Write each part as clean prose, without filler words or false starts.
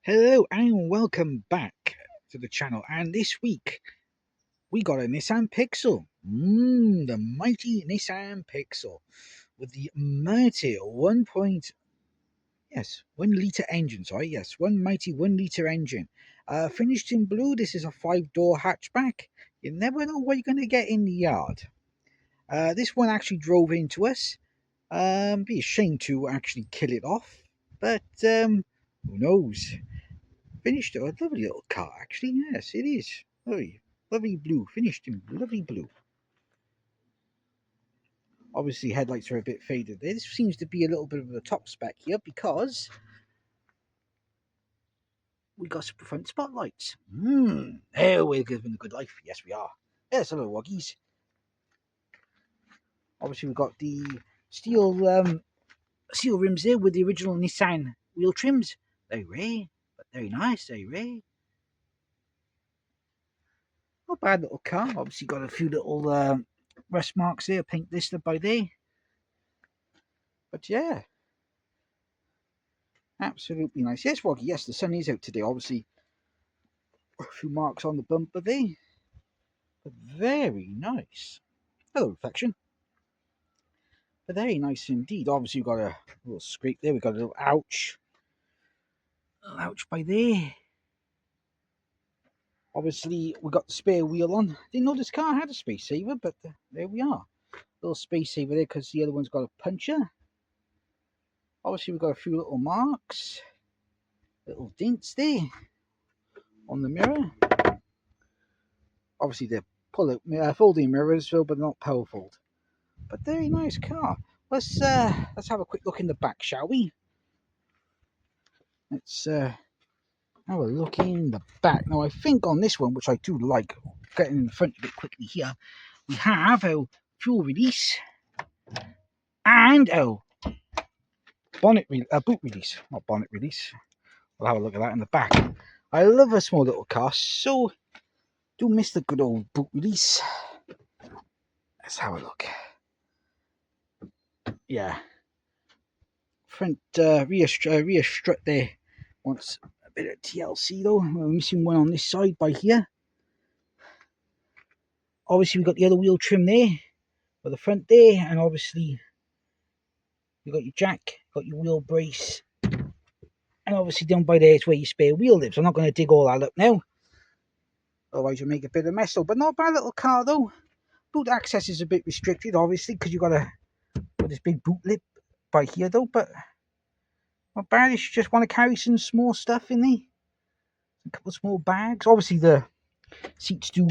Hello and welcome back to the channel, and this week we got a Nissan Pixo, the mighty Nissan Pixo with the mighty 1 litre engine, one mighty 1 litre engine, finished in blue. This is a 5-door hatchback. You never know what you're going to get in the yard. This one actually drove into us. Be a shame to actually kill it off, but who knows. Finished a lovely little car, actually. Yes, it is. Lovely, lovely blue. Finished in lovely blue. Obviously, headlights are a bit faded there. This seems to be a little bit of a top spec here because we got some front spotlights. There we're living a good life. Yes, we are. Yes, hello, Woggies. Obviously, we've got the steel rims there with the original Nissan wheel trims. Very rare, but very nice. Very rare. Not bad little car. Obviously, got a few little rust marks there, paint listed by there. But yeah, absolutely nice. Yes, Woggy, yes, the sun is out today. Obviously, a few marks on the bumper there. But very nice. Hello, reflection. But very nice indeed. Obviously, we've got a little scrape there. We've got a little ouch. A little ouch by there. Obviously, we got the spare wheel on. Didn't know this car had a space saver, but there we are. Little space saver there because the other one's got a puncher. Obviously, we've got a few little marks. Little dents there on the mirror. Obviously, they're folding mirrors, but not power fold. But very nice car. Let's have a quick look in the back, shall we? Let's have a look in the back. Now, I think on this one, which I do like, getting in the front a bit quickly here, we have our fuel release and our boot release. Not bonnet release. We'll have a look at that in the back. I love a small little car, so do miss the good old boot release. Let's have a look. Yeah. Front rear strut there wants a bit of TLC though. We're missing one on this side by here. Obviously, we've got the other wheel trim there for the front there, and obviously you've got your jack, got your wheel brace, and obviously down by there is where your spare wheel lives. I'm not going to dig all that up now, otherwise you'll make a bit of mess though. But not a bad little car though. Boot access is a bit restricted, obviously, because you've got this big boot lip by here though, but not bad if you just want to carry some small stuff in there. A couple of small bags. Obviously the seats do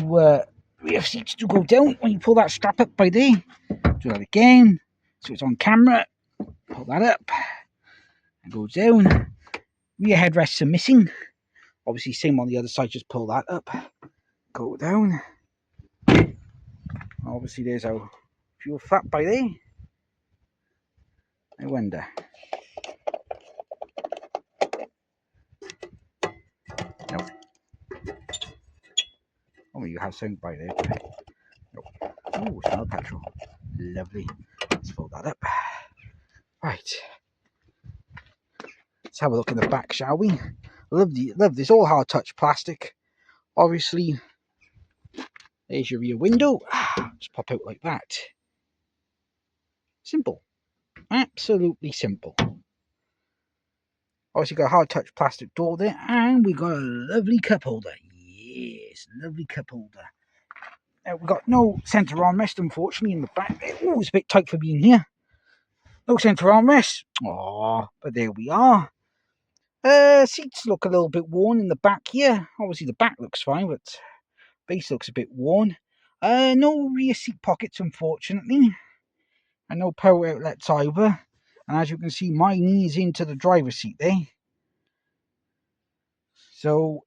rear seats do go down when you pull that strap up by there. Do that again so it's on camera. Pull that up and go down. Rear headrests are missing. Obviously same on the other side, just pull that up, go down. Obviously there's our fuel flap by there. I wonder. No. Oh, you have sound by there. No. Oh, smell petrol. Lovely. Let's fill that up. Right. Let's have a look in the back, shall we? Love this all hard touch plastic. Obviously, there's your rear window. Just pop out like that. Simple. Absolutely simple. Obviously got a hard touch plastic door there, and we got a lovely cup holder. Yes, lovely cup holder. Now we've got no centre armrest, unfortunately, in the back. Oh, it's a bit tight for being here. No centre armrest. Oh, but there we are. Seats look a little bit worn in the back here. Obviously the back looks fine, but base looks a bit worn. No rear seat pockets, unfortunately, and no power outlets either. And as you can see, my knee is into the driver's seat there. So,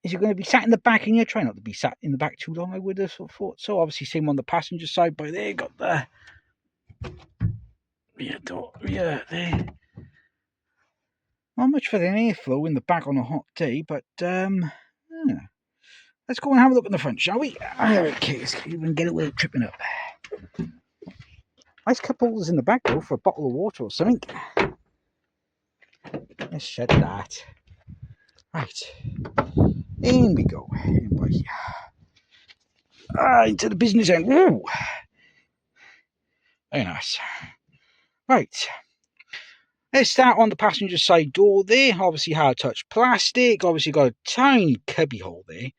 is it going to be sat in the back in here? Try not to be sat in the back too long, I would have thought. So, obviously, same on the passenger side by there. Got the rear door, rear there. Not much for the airflow in the back on a hot day, but yeah. Let's go and have a look in the front, shall we? Okay, let's even get it without tripping up. Nice cup holders in the back, though, for a bottle of water or something. Let's shut that. Right. In we go. In by here. Into the business end. Woo! Very nice. Right. Let's start on the passenger side door there. Obviously, hard touch plastic. Obviously, got a tiny cubby hole there.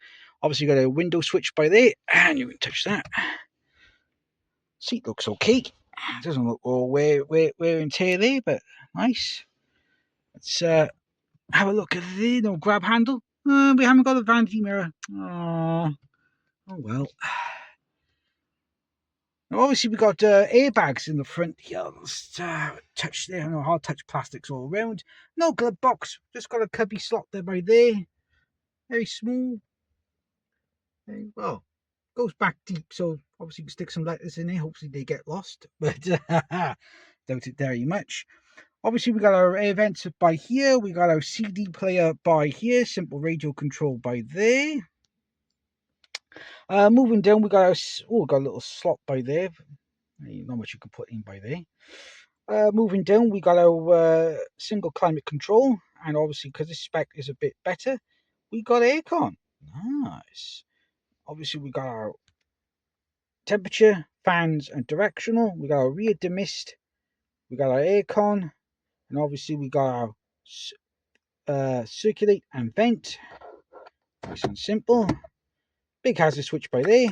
Obviously, got a window switch by there, and you can touch that. Seat looks okay. Doesn't look all wear and tear there, but nice. Let's have a look at the no grab handle. We haven't got a vanity mirror. Oh well. Now, obviously, we got airbags in the front here. Let's touch there. No hard touch plastics all around. No glove box. Just got a cubby slot there by there. Very small. Very well. Goes back deep, so obviously you can stick some letters in there. Hopefully they get lost, but doubt it very much. Obviously, we got our air vents by here. We got our CD player by here. Simple radio control by there. Moving down, we got our got a little slot by there. Not much you can put in by there. Moving down, we got our single climate control, and obviously because this spec is a bit better, we got aircon. Nice. Obviously, we got our temperature, fans, and directional. We got our rear demist. We got our aircon, and obviously we got our circulate and vent. Nice and simple. Big hazard switch by there.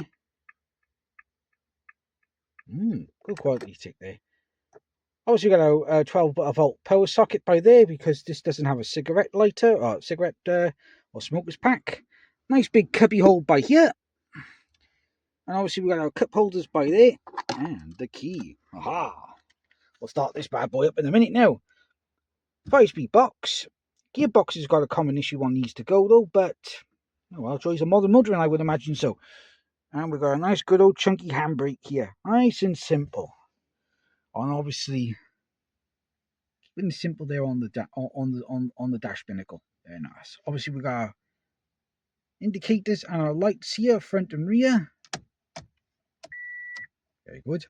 Good quality tick there. Obviously, we got our 12 volt power socket by there because this doesn't have a cigarette lighter or cigarette or smoker's pack. Nice big cubby hole by here. And obviously, we got our cup holders by there and the key. Aha! We'll start this bad boy up in a minute now. 5-speed box. Gearbox has got a common issue one needs to go though, but oh well, joys of modern motoring, I would imagine so. And we've got a nice good old chunky handbrake here. Nice and simple. And obviously keeping it simple there on the dash binnacle. Very nice. Obviously we got our indicators and our lights here, front and rear. Very good.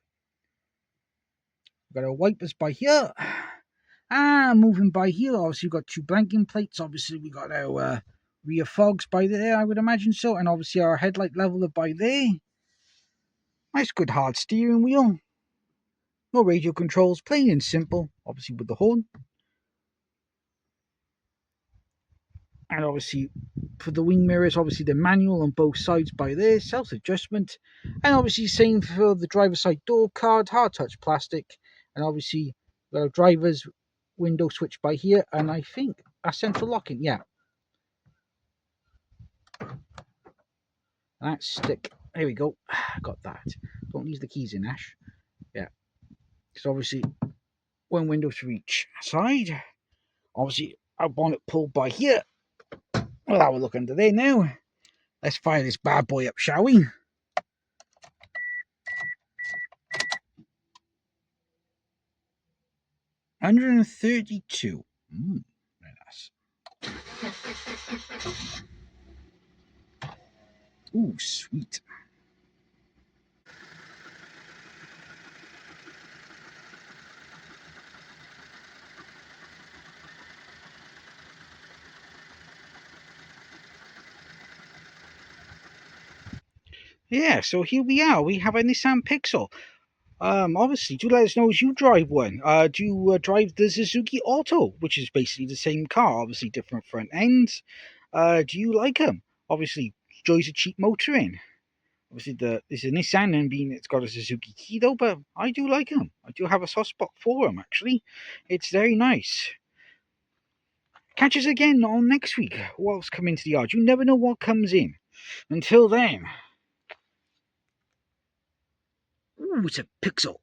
We've got our wipers by here. Moving by here, obviously we've got 2 blanking plates. Obviously we got our rear fogs by there, I would imagine so. And obviously our headlight leveler by there. Nice good hard steering wheel. No radio controls, plain and simple, obviously with the horn. And obviously for the wing mirrors, obviously the manual on both sides by there, self-adjustment. And obviously same for the driver's side door card, hard touch plastic. And obviously the driver's window switch by here, and I think a central locking, yeah. That stick, there we go, got that. Don't leave the keys in, Ash. Yeah, because obviously when windows reach side, obviously our bonnet pulled by here. We'll have a look under there now. Let's fire this bad boy up, shall we? $132. Very nice. Ooh, sweet. Yeah, so here we are. We have a Nissan Pixo. Obviously, do let us know as you drive one. Do you drive the Suzuki Auto, which is basically the same car, obviously different front ends? Do you like them? Obviously, joys of cheap motoring. Obviously, this is a Nissan, and being it's got a Suzuki key though, but I do like them. I do have a soft spot for them, actually. It's very nice. Catch us again on next week. What's coming to the yard? You never know what comes in. Until then. Ooh, it's a Pixel.